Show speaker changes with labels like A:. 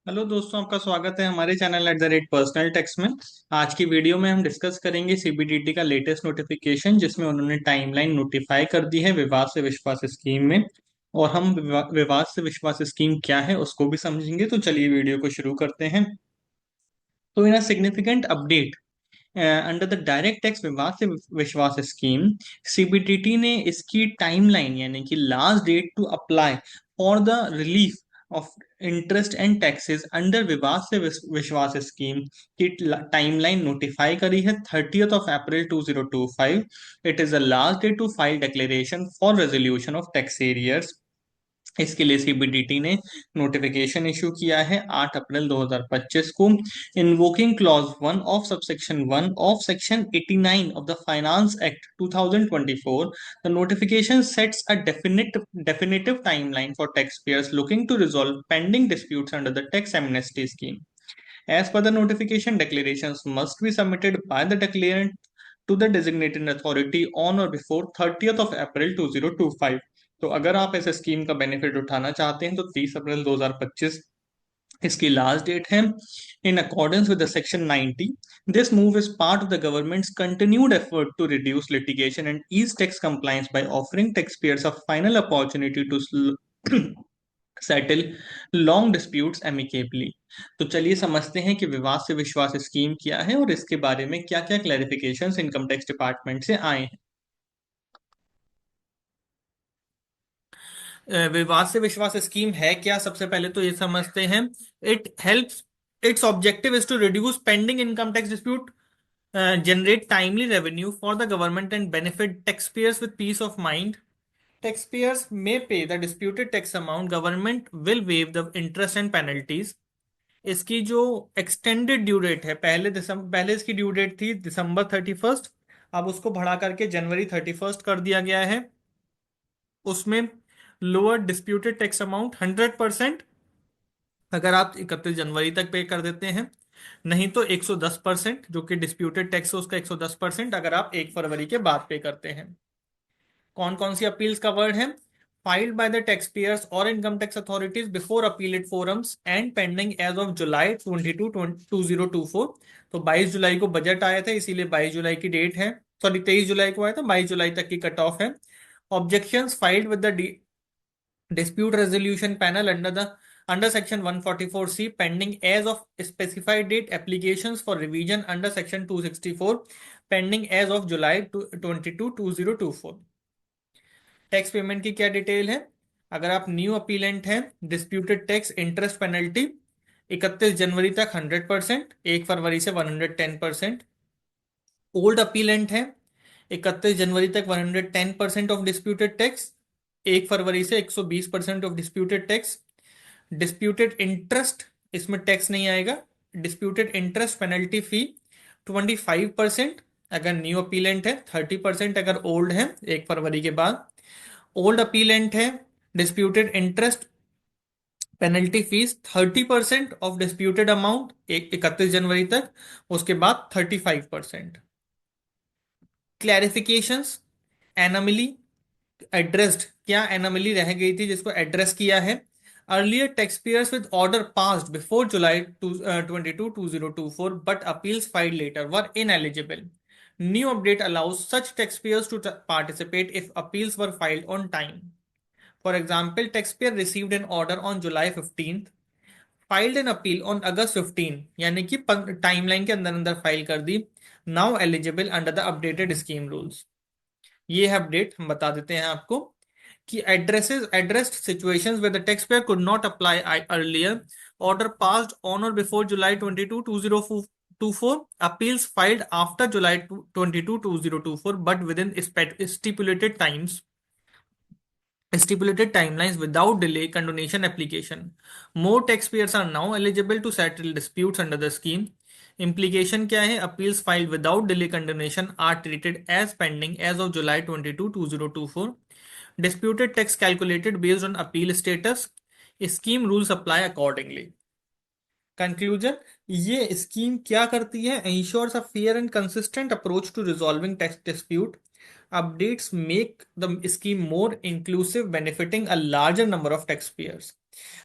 A: Hello दोस्तों, आपका स्वागत है हमारे चैनल पर्सनल टैक्स में। आज की वीडियो में हम डिस्कस करेंगे सीबीडीटी का लेटेस्ट नोटिफिकेशन, जिसमें उन्होंने टाइमलाइन नोटिफाई कर दी है विवाद से विश्वास स्कीम में। और हम विवाद से विश्वास स्कीम क्या है उसको भी समझेंगे। तो चलिए वीडियो को शुरू करते हैं। तो in a significant update under the direct tax Vivad se विश्वास स्कीम, सीबीडीटी ने इसकी टाइमलाइन यानी कि last date to apply for the relief of interest and taxes under Vivad se विश्वास स्कीम की टाइमलाइन नोटिफाई करी है 30th of April 2025। It is the last day to file declaration for resolution of tax arrears. इसके लिए CBDT ने notification issue किया है 8 अप्रैल 2025 को। Invoking clause 1 of subsection 1 of section 89 of the finance act 2024, the notification sets a definitive timeline for taxpayers looking to resolve pending disputes under the tax amnesty scheme. As per the notification, declarations must be submitted by the declarant to the designated authority on or before 30th of April 2025। तो अगर आप इस scheme का benefit उठाना चाहते हैं तो 30 अप्रैल 2025 इसकी लास्ट डेट है। In accordance with section 90, this move is part of the government's continued effort to reduce litigation and ease tax compliance by offering tax payers a final opportunity to settle long disputes amicably. तो चलिए समझते हैं कि विवाद से विश्वास scheme क्या है और इसके बारे में क्या क्या क्लैरिफिकेशंस इनकम टैक्स डिपार्टमेंट से आए हैं। विवाद से विश्वास स्कीम है क्या, सबसे पहले तो ये समझते हैं। It helps its objective is to reduce pending income tax dispute, generate timely revenue for the government and benefit taxpayers with peace of mind. Taxpayers may pay the disputed tax amount. Government will waive the interest and penalties. इसकी जो extended due date है, पहले इसकी due date थी December 31, अब उसको बढ़ा करके January 31 कर दिया गया है। उसमें लोअर डिस्प्यूटेड टैक्स अमाउंट 100% अगर आप 31 जनवरी तक पे कर देते हैं, नहीं तो 110% जो कि डिस्प्यूटेड टैक्स है उसका 110% अगर आप 1 फरवरी के बाद पे करते हैं। कौन कौन सी अपील्स कवर्ड है? Filed by the taxpayers और income tax authorities before appellate forums and pending as of July 22, 2024। तो 22 जुलाई को बजट आया था, इसीलिए 22 जुलाई की डेट है। सॉरी, 23 जुलाई को आया था, 22 जुलाई तक की कट ऑफ है। Objections filed with the dispute resolution panel under section 144C pending as of specified date. Applications for revision under section 264 pending as of July 22, 2024। Tax payment की क्या डिटेल है? अगर आप न्यू अपीलेंट हैं, disputed tax interest penalty 31 जनवरी तक 100%, 1 फरवरी से 110%। Old appellate है, 31 जनवरी तक 110% ऑफ डिस्प्यूटेड टैक्स, 1 फरवरी से 120% of disputed tax. Disputed interest, इसमें टैक्स नहीं आएगा। डिस्प्यूटेड इंटरेस्ट पेनल्टी फी 25% अगर न्यू अपीलेंट है, 30% अगर ओल्ड है 1 फरवरी के बाद। ओल्ड अपीलेंट है, disputed interest penalty fees 30% of disputed amount 31 जनवरी तक, उसके बाद 35%। क्लैरिफिकेशंस, एनोमली एड्रेस्ड, क्या एनोमली रह गई थी जिसको एड्रेस किया है? Earlier taxpayers with order passed before July 22, 2024 but appeals filed later were ineligible. New update allows such taxpayers to participate if appeals were filed on time. For example, taxpayer received an order on July 15th, filed an appeal on August 15, यानी कि timeline के अंदर अंदर file कर दी। Now eligible under the updated scheme rules. ये है update, हम बता देते हैं आपको कि addressed situations where the taxpayer could not apply earlier, order passed on or before July 22, 2024, appeals filed after July 22, 2024 but within stipulated timelines without delay condonation application. More taxpayers are now eligible to settle disputes under the scheme. Implication क्या है? Appeals filed without delay condonation are treated as pending as of July 22, 2024. Disputed tax calculated based on appeal status. Scheme rules apply accordingly. Conclusion, ये scheme क्या करती है? Ensures a fair and consistent approach to resolving tax dispute. Updates make the scheme more inclusive, benefiting a larger number of taxpayers.